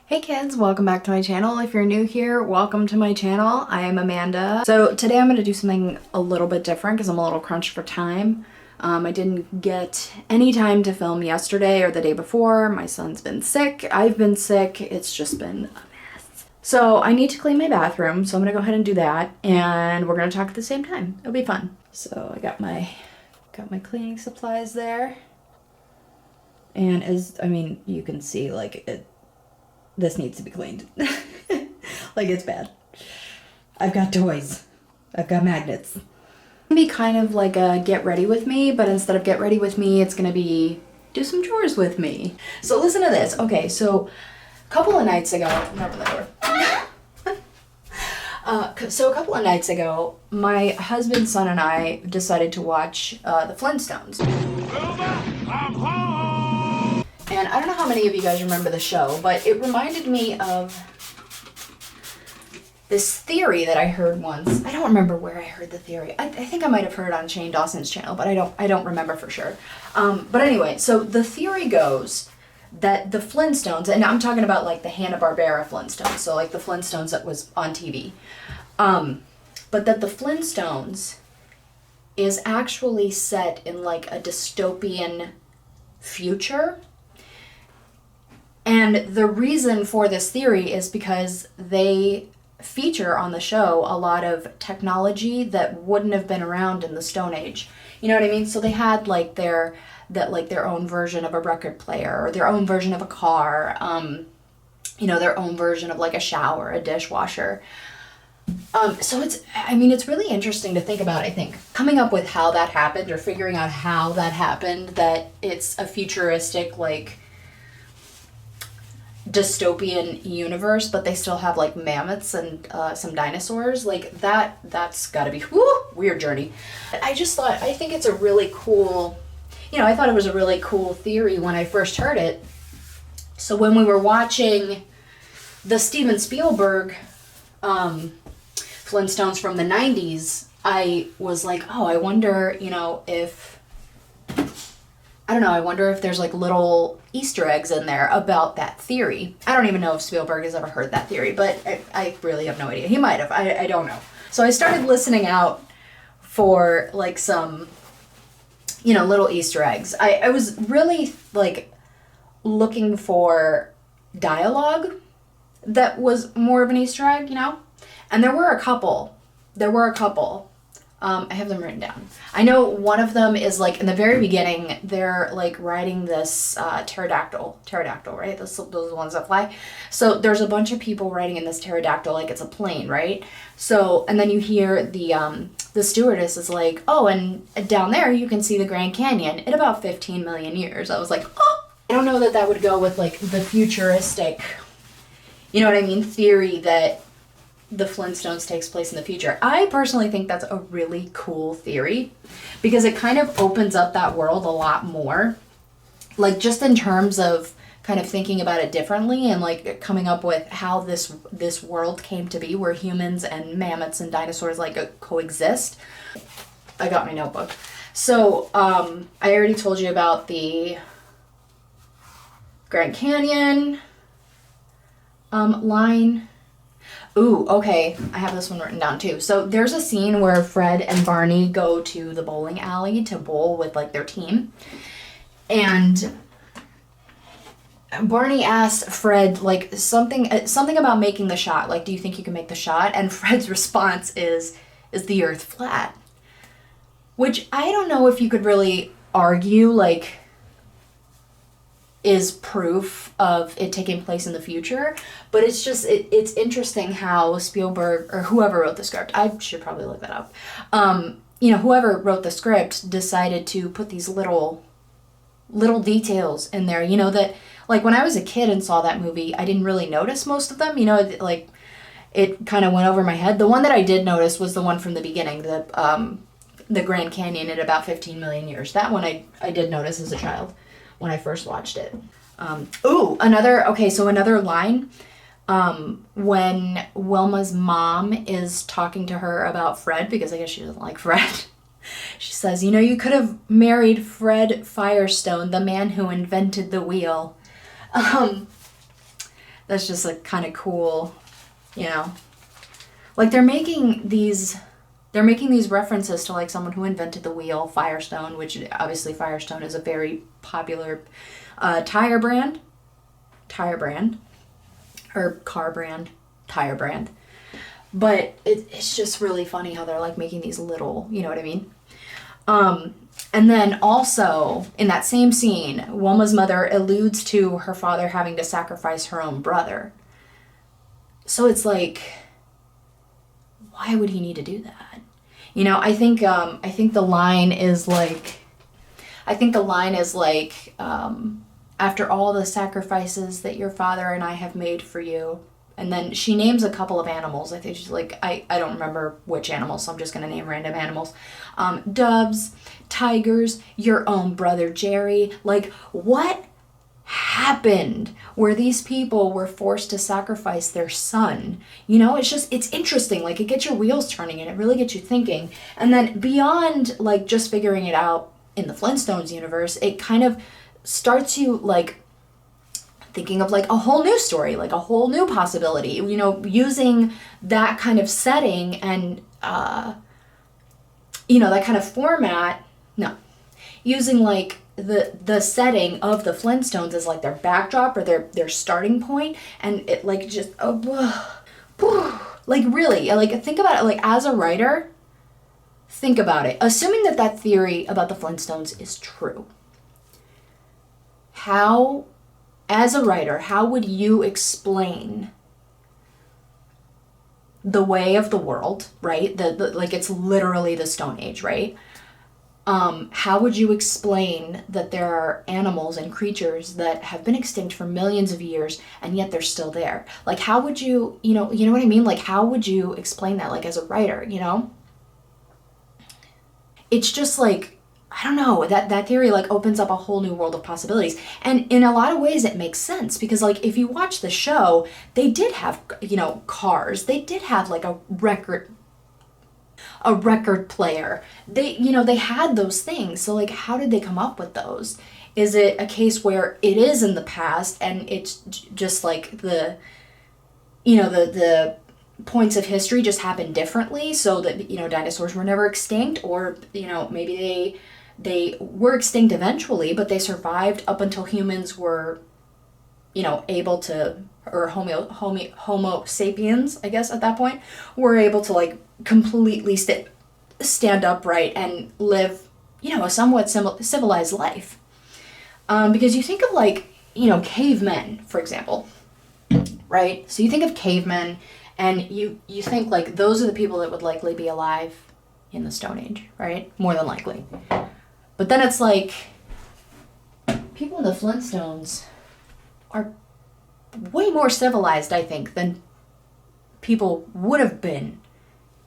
Hey kids, welcome back to my channel. If you're new here, welcome to my channel. I am Amanda. So today I'm going to do something a little bit different because I'm a little crunched for time. I didn't get any time to film yesterday or the day before. My son's been sick. I've been sick. It's just been a mess. So I need to clean my bathroom, so I'm going to go ahead and do that, and we're going to talk at the same time. It'll be fun. So I got my cleaning supplies there. And you can see this needs to be cleaned. Like, it's bad. I've got toys. I've got magnets. It's gonna be kind of like a get ready with me, but instead of get ready with me, it's gonna be do some chores with me. So listen to this. Okay, so a couple of nights ago, open the door. So a couple of nights ago, my husband, son, and I decided to watch the Flintstones. Souza, I'm home! And I don't know how many of you guys remember the show, but it reminded me of this theory that I heard once. I don't remember where I heard the theory. I think I might have heard it on Shane Dawson's channel, but I don't remember for sure. But anyway, so the theory goes that the Flintstones, and I'm talking about like the Hanna-Barbera Flintstones, so like the Flintstones that was on TV, but that the Flintstones is actually set in like a dystopian future. And the reason for this theory is because they feature on the show a lot of technology that wouldn't have been around in the Stone Age. You know what I mean? So they had their own version of a record player, or their own version of a car, their own version of like a shower, a dishwasher. So it's really interesting to think about, I think, coming up with how that happened, or figuring out how that happened, that it's a futuristic, like, dystopian universe, but they still have like mammoths and some dinosaurs. Like that's gotta be weird journey. I think it's a really cool, I thought it was a really cool theory when I first heard it. So when we were watching the Steven Spielberg Flintstones from the 90s, I was like, oh, I wonder if there's like little Easter eggs in there about that theory. I don't even know if Spielberg has ever heard that theory, but I really have no idea. He might have. I don't know. So I started listening out for like some, little Easter eggs. I was really like looking for dialogue that was more of an Easter egg, and there were a couple. I have them written down. I know one of them is like in the very beginning, they're like riding this pterodactyl, right? Those ones that fly. So there's a bunch of people riding in this pterodactyl like it's a plane, right? So, and then you hear the stewardess is like, oh, and down there you can see the Grand Canyon in about 15 million years. I was like, oh, I don't know that would go with like the futuristic, theory that the Flintstones takes place in the future. I personally think that's a really cool theory because it kind of opens up that world a lot more. Like, just in terms of kind of thinking about it differently and like coming up with how this world came to be, where humans and mammoths and dinosaurs like coexist. I got my notebook. So I already told you about the Grand Canyon line. Ooh, okay, I have this one written down too. So there's a scene where Fred and Barney go to the bowling alley to bowl with like their team. And Barney asks Fred like something about making the shot. Like, do you think you can make the shot? And Fred's response is the earth flat? Which I don't know if you could really argue like is proof of it taking place in the future, but it's interesting how Spielberg, or whoever wrote the script, I should probably look that up, whoever wrote the script decided to put these little details in there, that like when I was a kid and saw that movie, I didn't really notice most of them, like it kind of went over my head. The one that I did notice was the one from the beginning, the Grand Canyon in about 15 million years. That one I did notice as a child when I first watched it. Another line, when Wilma's mom is talking to her about Fred, because I guess she doesn't like Fred, she says, you could have married Fred Firestone, the man who invented the wheel. That's just like kind of cool, you know. Like they're making these references to like someone who invented the wheel, Firestone, which obviously Firestone is a very popular tire brand, or car brand, tire brand. But it's just really funny how they're like making these little, you know what I mean? And then also in that same scene, Wilma's mother alludes to her father having to sacrifice her own brother. So it's like, why would he need to do that? You know, I think the line is like, after all the sacrifices that your father and I have made for you. And then she names a couple of animals. I think she's like, I don't remember which animals, so I'm just going to name random animals. Doves, tigers, your own brother Jerry. Like, what happened where these people were forced to sacrifice their son? You know, it's interesting. Like, it gets your wheels turning and it really gets you thinking. And then beyond, like, just figuring it out in the Flintstones universe, it kind of starts you, like, thinking of like a whole new story, like a whole new possibility, you know, using that kind of setting and, you know, that kind of format, using like the setting of the Flintstones as like their backdrop or their starting point, and it like just, like really, like think about it, like as a writer, think about it. Assuming that theory about the Flintstones is true, as a writer, how would you explain the way of the world, right? The like it's literally the Stone Age, right? How would you explain that there are animals and creatures that have been extinct for millions of years and yet they're still there? Like, how would you know what I mean? Like, how would you explain that, like, as a writer, you know? It's just like, I don't know, that theory like opens up a whole new world of possibilities. And in a lot of ways it makes sense because like if you watch the show, they did have, you know, cars. They did have like a record player. They had those things. So like how did they come up with those? Is it a case where it is in the past and it's just like the points of history just happened differently so that, you know, dinosaurs were never extinct, or, you know, maybe they were extinct eventually, but they survived up until humans were, you know, able to, or Homo sapiens, I guess at that point, were able to like completely stand upright and live, you know, a somewhat civilized life. Because you think of like, you know, cavemen, for example, right? So you think of cavemen and you think like those are the people that would likely be alive in the Stone Age, right? More than likely. But then it's like, people in the Flintstones are way more civilized, I think, than people would have been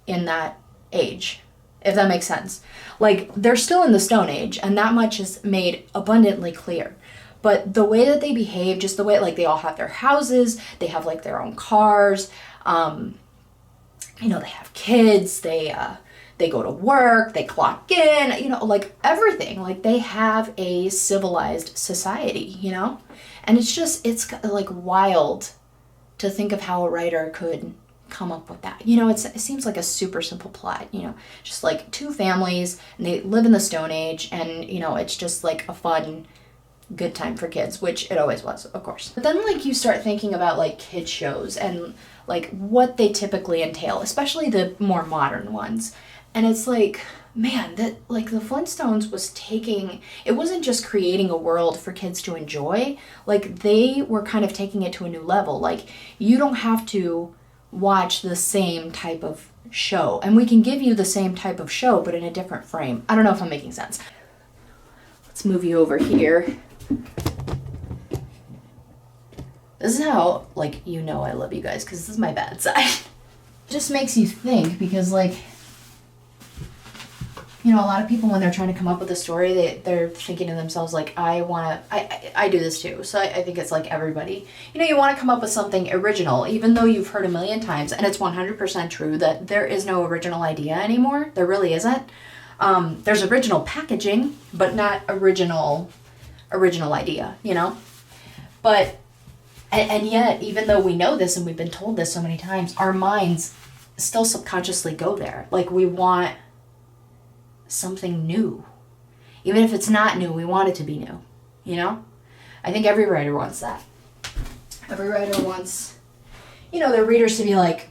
in that age, if that makes sense. Like, they're still in the Stone Age, and that much is made abundantly clear. But the way that they behave, just the way, like, they all have their houses, they have, like, their own cars, you know, they have kids, they go to work, they clock in, you know, like everything. Like they have a civilized society, you know? And it's like wild to think of how a writer could come up with that. You know, it seems like a super simple plot, you know, just like two families and they live in the Stone Age and, you know, it's just like a fun, good time for kids, which it always was, of course. But then like you start thinking about like kid shows and like what they typically entail, especially the more modern ones. And it's like, man, that like the Flintstones it wasn't just creating a world for kids to enjoy, like they were kind of taking it to a new level. Like you don't have to watch the same type of show, and we can give you the same type of show, but in a different frame. I don't know if I'm making sense. Let's move you over here. This is how, like, you know I love you guys, because this is my bad side. It just makes you think, because, like, you know, a lot of people, when they're trying to come up with a story, they're thinking to themselves, like, I do this too, so I think it's like everybody. You know, you want to come up with something original, even though you've heard a million times, and it's 100% true that there is no original idea anymore. There really isn't. There's original packaging, but not original idea, you know? But And yet, even though we know this and we've been told this so many times, our minds still subconsciously go there. Like, we want something new. Even if it's not new, we want it to be new, you know? I think every writer wants that. Every writer wants, their readers to be like,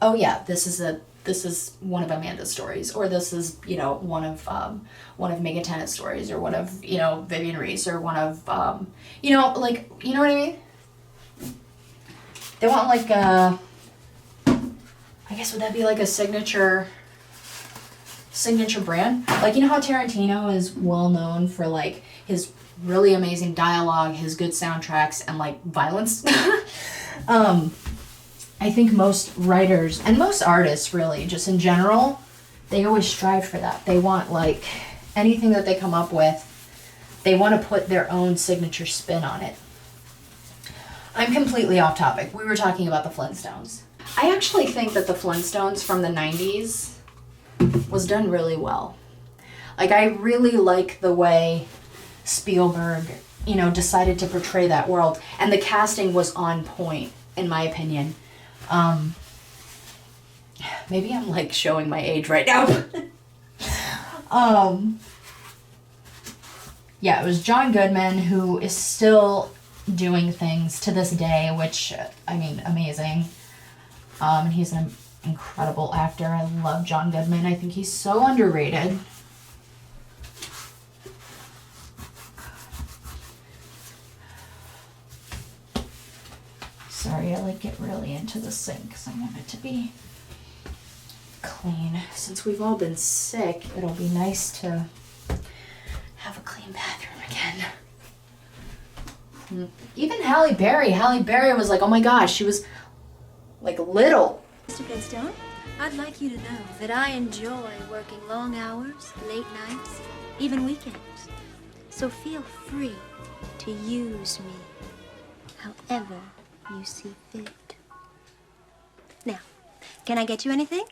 oh yeah, this is one of Amanda's stories, or this is, one of Megan Tennett's stories, or one of, Vivian Reese, or one of, you know what I mean? They want like I guess would that be like a signature brand? Like, how Tarantino is well known for like his really amazing dialogue, his good soundtracks, and like violence. I think most writers and most artists, really, just in general, they always strive for that. They want, like, anything that they come up with, they want to put their own signature spin on it. I'm completely off topic. We were talking about the Flintstones. I actually think that the Flintstones from the 90s was done really well. Like, I really like the way Spielberg, decided to portray that world. And the casting was on point, in my opinion. Maybe I'm like showing my age right now. Yeah, it was John Goodman, who is still doing things to this day, which, amazing. And he's an incredible actor. I love John Goodman. I think he's so underrated. Sorry, I get really into the sink because I want it to be clean. Since we've all been sick, it'll be nice to have a clean bathroom again. Even Halle Berry was like, oh my gosh, she was like little. Mr. Flintstone, I'd like you to know that I enjoy working long hours, late nights, even weekends. So feel free to use me however you see fit. Now, can I get you anything?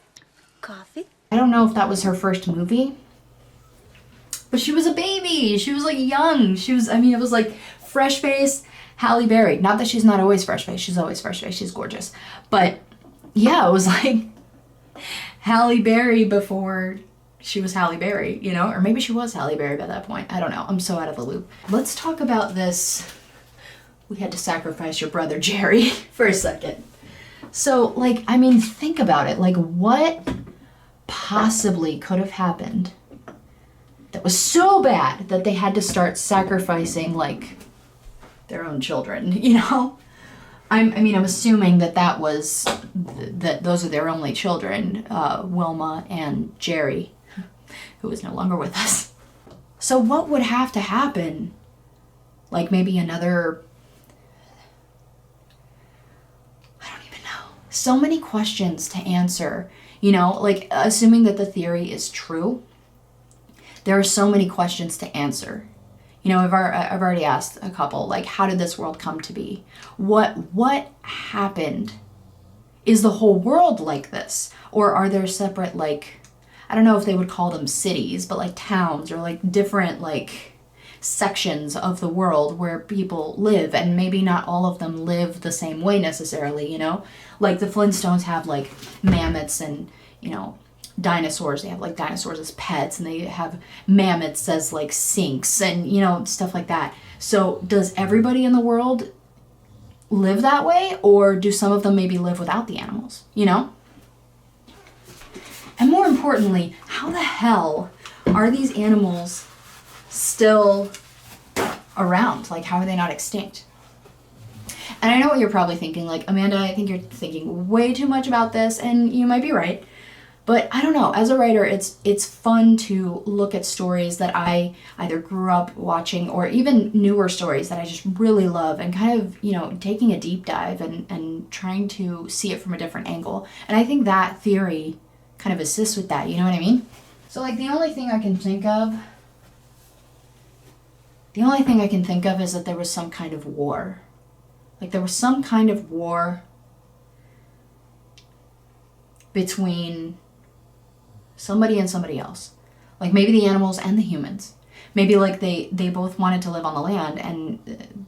Coffee? I don't know if that was her first movie, but she was a baby. She was like young. It was like fresh-faced Halle Berry. Not that she's not always fresh-faced. She's always fresh-faced. She's gorgeous. But yeah, it was like Halle Berry before she was Halle Berry, Or maybe she was Halle Berry by that point. I don't know. I'm so out of the loop. Let's talk about this. We had to sacrifice your brother Jerry for a second. So, think about it. What possibly could have happened that was so bad that they had to start sacrificing, their own children, I'm assuming that those are their only children, Wilma and Jerry, who is no longer with us. So what would have to happen? Maybe another... So many questions to answer, assuming that the theory is true, there are so many questions to answer. I've already asked a couple, how did this world come to be? What happened? Is the whole world like this? Or are there separate, I don't know if they would call them cities, but towns, or different, sections of the world where people live, and maybe not all of them live the same way necessarily, the Flintstones have mammoths and dinosaurs. They have dinosaurs as pets, and they have mammoths as sinks, and stuff like that. So does everybody in the world live that way, or do some of them maybe live without the animals, And more importantly, how the hell are these animals still around? How are they not extinct? And I know what you're probably thinking, Amanda, I think you're thinking way too much about this, and you might be right. But I don't know, as a writer, it's fun to look at stories that I either grew up watching, or even newer stories that I just really love, and kind of, taking a deep dive and trying to see it from a different angle. And I think that theory kind of assists with that, you know what I mean? So the only thing I can think of is that there was some kind of war. There was some kind of war between somebody and somebody else. Maybe the animals and the humans. maybe like they both wanted to live on the land, and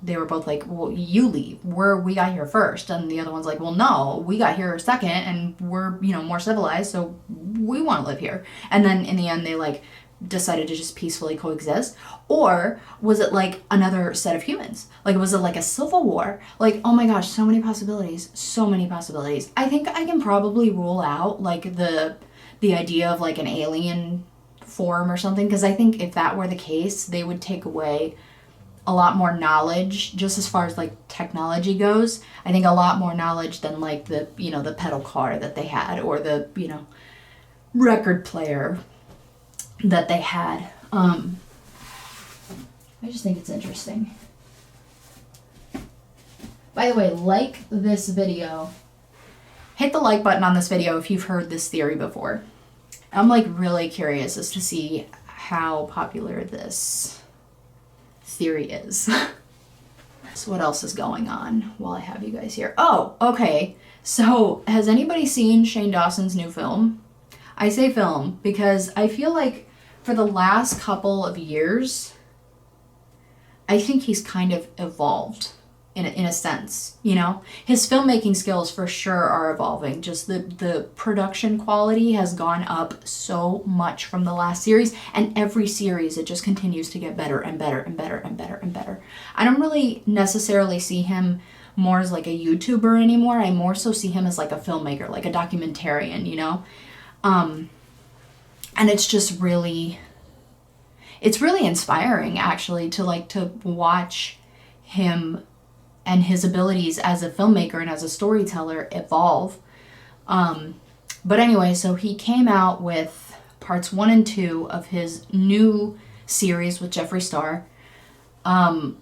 they were both like, well, you leave, we got here first, and the other one's like, well, no, we got here second, and we're, you know, more civilized, so we want to live here. And then in the end they like decided to just peacefully coexist? Or was it like another set of humans? Like, was it like a civil war? Like, oh my gosh, so many possibilities, so many possibilities. I think I can probably rule out like the idea of like an alien form or something, because I think if that were the case, they would take away a lot more knowledge just as far as like technology goes. I think a lot more knowledge than like the, you know, the pedal car that they had, or the, you know, record player that they had. I just think it's interesting. By the way, like this video. Hit the like button on this video if you've heard this theory before. I'm like really curious as to see how popular this theory is. So what else is going on while I have you guys here? Oh, okay. So has anybody seen Shane Dawson's new film? I say film because I feel like for the last couple of years, I think he's kind of evolved in a sense, you know? His filmmaking skills for sure are evolving. Just the production quality has gone up so much from the last series, and every series it just continues to get better and better and better and better and better. I don't really necessarily see him more as like a YouTuber anymore. I more so see him as like a filmmaker, like a documentarian, you know? And it's just really, it's really inspiring actually to watch him and his abilities as a filmmaker and as a storyteller evolve. But anyway, so he came out with parts 1 and 2 of his new series with Jeffree Star. And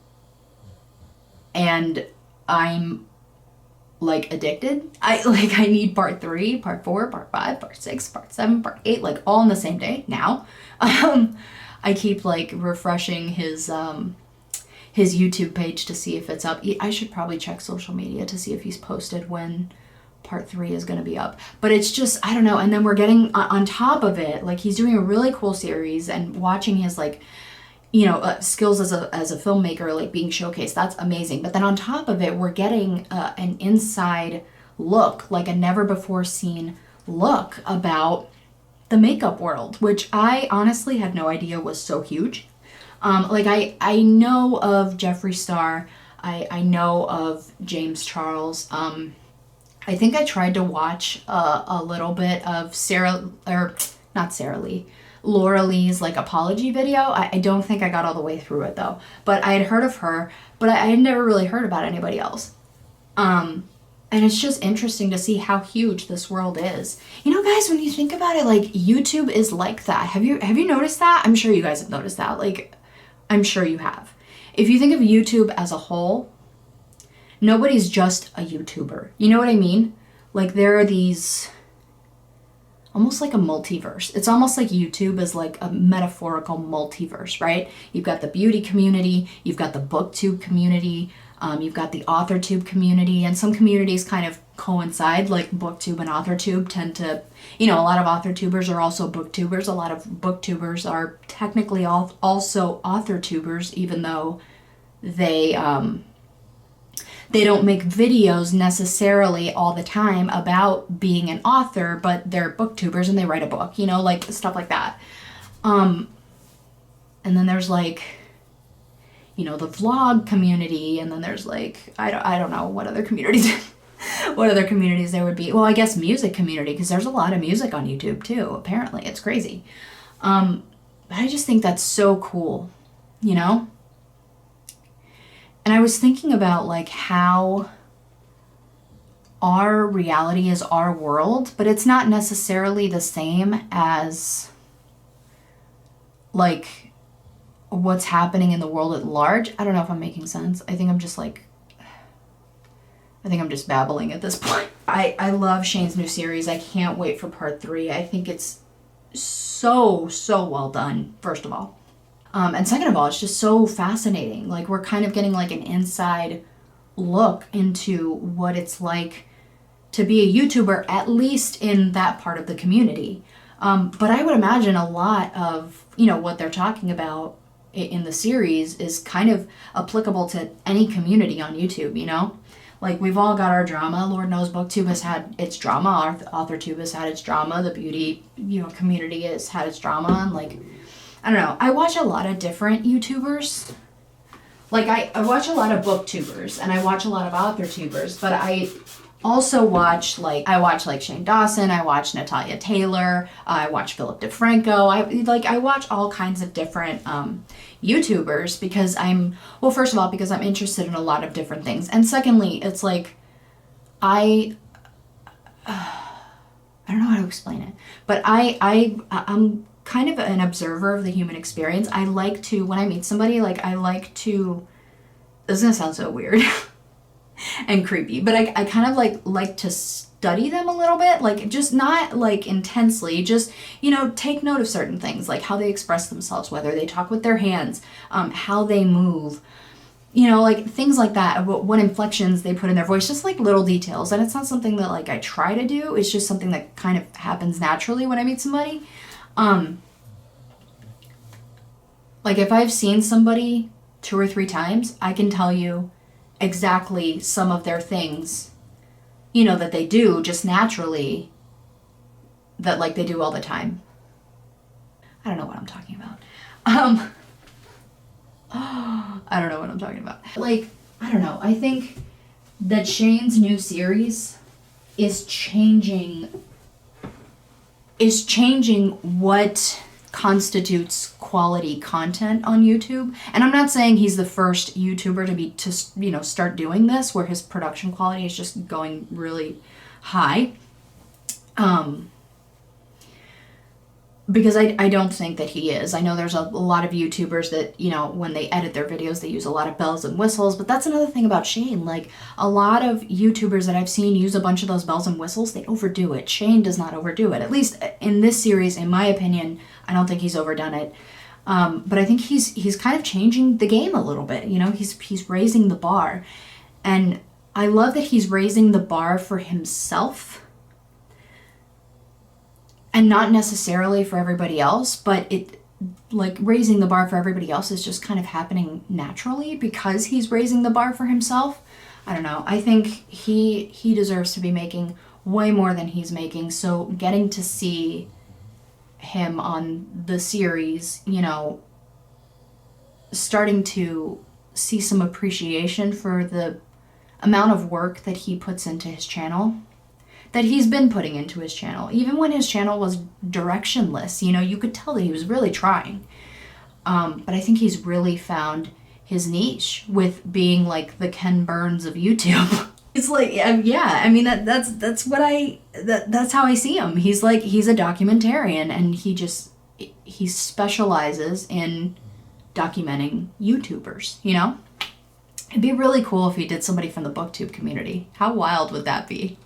I'm like addicted. I need part 3, part 4, part 5, part 6, part 7, part 8, like all on the same day now. I keep like refreshing his YouTube page to see if it's up. I should probably check social media to see if he's posted when part 3 is going to be up. But it's just, I don't know. And then we're getting on top of it, like he's doing a really cool series, and watching his like, you know, skills as a filmmaker like being showcased. That's amazing. But then on top of it, we're getting an inside look, like a never before seen look about the makeup world, which I honestly had no idea was so huge. Like I know of Jeffree Star, I know of James Charles. I think I tried to watch a little bit of Laura Lee's like apology video. I don't think I got all the way through it though, but I had heard of her, but I had never really heard about anybody else. And it's just interesting to see how huge this world is. You know, guys, when you think about it, like YouTube is like that. Have you noticed that? I'm sure you guys have noticed that. Like, I'm sure you have. If you think of YouTube as a whole, nobody's just a YouTuber. You know what I mean? Like there are these, almost like a multiverse. It's almost like YouTube is like a metaphorical multiverse, right? You've got the beauty community, you've got the booktube community, you've got the authortube community, and some communities kind of coincide, like booktube and authortube tend to, you know, a lot of authortubers are also booktubers. A lot of booktubers are technically also authortubers, even though they don't make videos necessarily all the time about being an author, but they're booktubers and they write a book, you know, like stuff like that. And then there's like, you know, the vlog community, and then there's like, I don't know what other communities, what other communities there would be. Well, I guess music community, because there's a lot of music on YouTube too, apparently. It's crazy. But I just think that's so cool, you know? And I was thinking about like how our reality is our world, but it's not necessarily the same as like what's happening in the world at large. I don't know if I'm making sense. I think I'm just babbling at this point. I love Shane's new series. I can't wait for part 3. I think it's so well done, first of all. And second of all, it's just so fascinating. Like we're kind of getting like an inside look into what it's like to be a YouTuber, at least in that part of the community. But I would imagine a lot of, you know, what they're talking about in the series is kind of applicable to any community on YouTube, you know? Like, we've all got our drama. Lord knows BookTube has had its drama. AuthorTube has had its drama. The beauty, community has had its drama. And, like, I don't know. I watch a lot of different YouTubers. Like, I watch a lot of booktubers, and I watch a lot of authortubers, but I also watch, like, Shane Dawson, I watch Natalia Taylor, I watch Philip DeFranco, I watch all kinds of different YouTubers because first of all, because I'm interested in a lot of different things, and secondly, it's like, I don't know how to explain it, but I'm kind of an observer of the human experience. I like to, when I meet somebody, like, this is gonna sound so weird and creepy, but I kind of like to study them a little bit, like, just not like intensely, just, take note of certain things, like how they express themselves, whether they talk with their hands, how they move, like things like that, what inflections they put in their voice, just like little details. And it's not something that, like, I try to do, it's just something that kind of happens naturally when I meet somebody. Like, if I've seen somebody 2 or 3 times, I can tell you exactly some of their things, that they do just naturally, that, like, they do all the time. I don't know what I'm talking about. I don't know what I'm talking about. Like, I don't know. I think that Shane's new series is changing what constitutes quality content on YouTube. And I'm not saying he's the first YouTuber to start doing this, where his production quality is just going really high. Because I don't think that he is. I know there's a lot of YouTubers that, when they edit their videos, they use a lot of bells and whistles, but that's another thing about Shane. Like, a lot of YouTubers that I've seen use a bunch of those bells and whistles, they overdo it. Shane does not overdo it. At least in this series, in my opinion, I don't think he's overdone it. But I think he's kind of changing the game a little bit. He's raising the bar. And I love that he's raising the bar for himself. And not necessarily for everybody else, but raising the bar for everybody else is just kind of happening naturally because he's raising the bar for himself. I don't know. I think he deserves to be making way more than he's making. So getting to see him on the series, starting to see some appreciation for the amount of work that he puts into his channel, that he's been putting into his channel. Even when his channel was directionless, you could tell that he was really trying. But I think he's really found his niche with being like the Ken Burns of YouTube. It's like, yeah, I mean, that's how I see him. He's a documentarian, and he specializes in documenting YouTubers, It'd be really cool if he did somebody from the BookTube community. How wild would that be?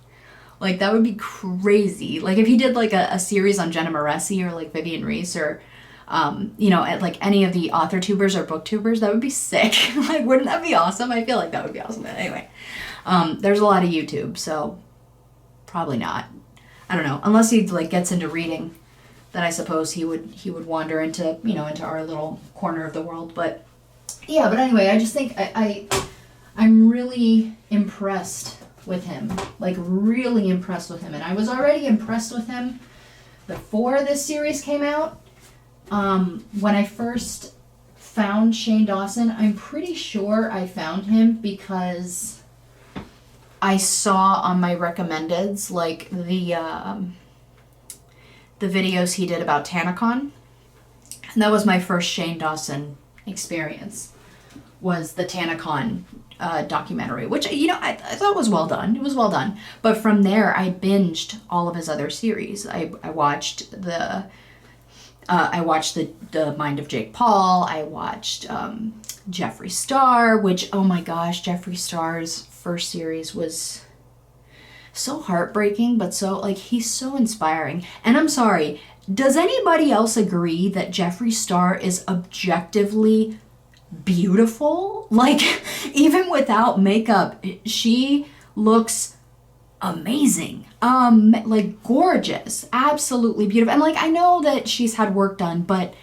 Like, that would be crazy. Like, if he did, like, a series on Jenna Maressi or, like, Vivian Reese or, at, like, any of the author-tubers or booktubers, that would be sick. Like, wouldn't that be awesome? I feel like that would be awesome. But anyway, there's a lot of YouTube, so probably not. I don't know. Unless he, like, gets into reading, then I suppose he would wander into, into our little corner of the world. But, yeah, but anyway, I just think I'm really impressed with him, like, really impressed with him. And I was already impressed with him before this series came out. When I first found Shane Dawson, I'm pretty sure I found him because I saw on my recommendeds, like, the videos he did about TanaCon. And that was my first Shane Dawson experience, was the TanaCon documentary, which, I thought was well done. It was well done. But from there, I binged all of his other series. I watched the Mind of Jake Paul. I watched Jeffree Star, which, oh my gosh, Jeffree Star's first series was so heartbreaking, but so, like, he's so inspiring. And I'm sorry, does anybody else agree that Jeffree Star is objectively beautiful? Like, even without makeup, she looks amazing. Like, gorgeous, absolutely beautiful. And, like, I know that she's had work done, but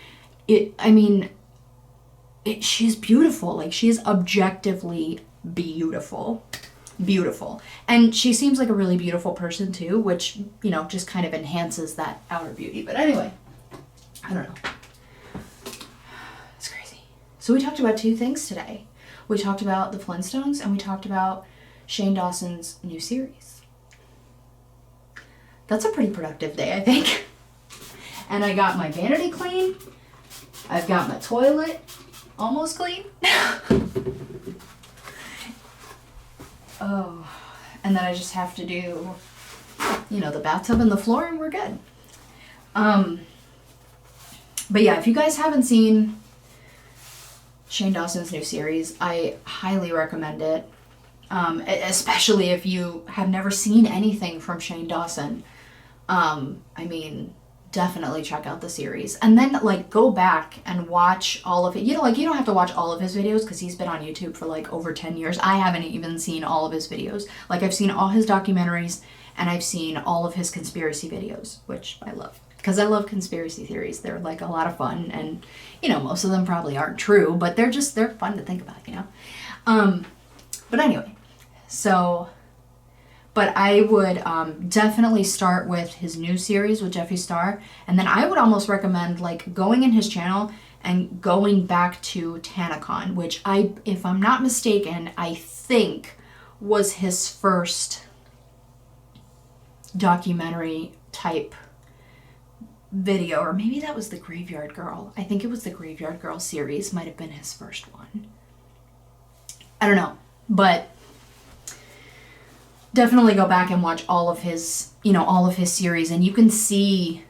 she's beautiful. Like, she is objectively beautiful. Beautiful. And she seems like a really beautiful person too, which, you know, just kind of enhances that outer beauty. But anyway, I don't know. It's crazy. So we talked about 2 things today. We talked about the Flintstones and we talked about Shane Dawson's new series. That's a pretty productive day, I think. And I got my vanity clean. I've got my toilet almost clean. Oh, and then I just have to do, you know, the bathtub and the floor and we're good. But yeah, if you guys haven't seen Shane Dawson's new series, I highly recommend it. Especially if you have never seen anything from Shane Dawson. I mean, definitely check out the series. And then, like, go back and watch all of it. You know, like, you don't have to watch all of his videos because he's been on YouTube for, like, over 10 years. I haven't even seen all of his videos. Like, I've seen all his documentaries and I've seen all of his conspiracy videos, which I love. Because I love conspiracy theories. They're, like, a lot of fun. And, you know, most of them probably aren't true, but they're fun to think about, you know? But anyway, so... But I would definitely start with his new series with Jeffree Star. And then I would almost recommend, like, going in his channel and going back to TanaCon, which if I'm not mistaken, I think was his first documentary type video. Or maybe that was the Graveyard Girl. I think it was the Graveyard Girl series. Might have been his first one. I don't know. But... definitely go back and watch all of his, you know, all of his series, and you can see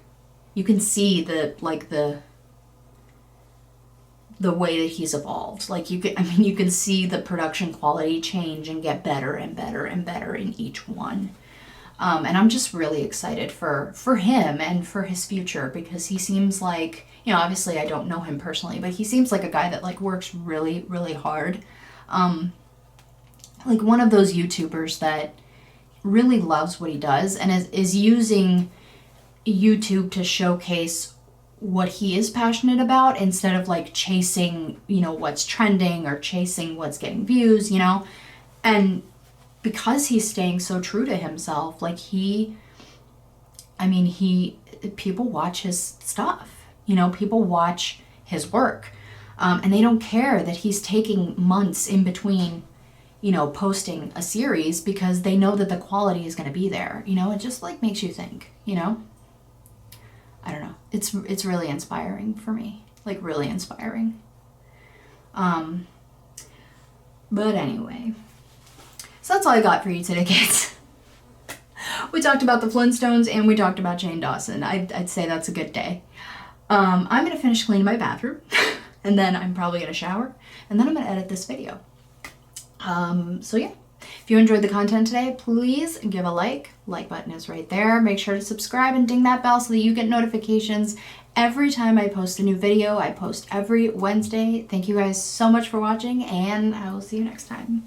the, like, the way that he's evolved. Like, you can see the production quality change and get better and better and better in each one. And I'm just really excited for him and for his future, because he seems like, you know, obviously I don't know him personally, but he seems like a guy that, like, works really, really hard. Like, one of those YouTubers that really loves what he does and is using YouTube to showcase what he is passionate about instead of, like, chasing, you know, what's trending or chasing what's getting views, you know? And because he's staying so true to himself, like, people watch his stuff, you know, people watch his work, and they don't care that he's taking months in between, you know, posting a series, because they know that the quality is going to be there. You know, it just, like, makes you think, you know? I don't know. It's really inspiring for me. Like, really inspiring. But anyway. So that's all I got for you today, kids. We talked about the Flintstones and we talked about Shane Dawson. I'd say that's a good day. I'm going to finish cleaning my bathroom. And then I'm probably going to shower. And then I'm going to edit this video. So yeah, if you enjoyed the content today, please give a like. Like button is right there. Make sure to subscribe and ding that bell so that you get notifications every time I post a new video. I post every Wednesday. Thank you guys so much for watching, and I will see you next time.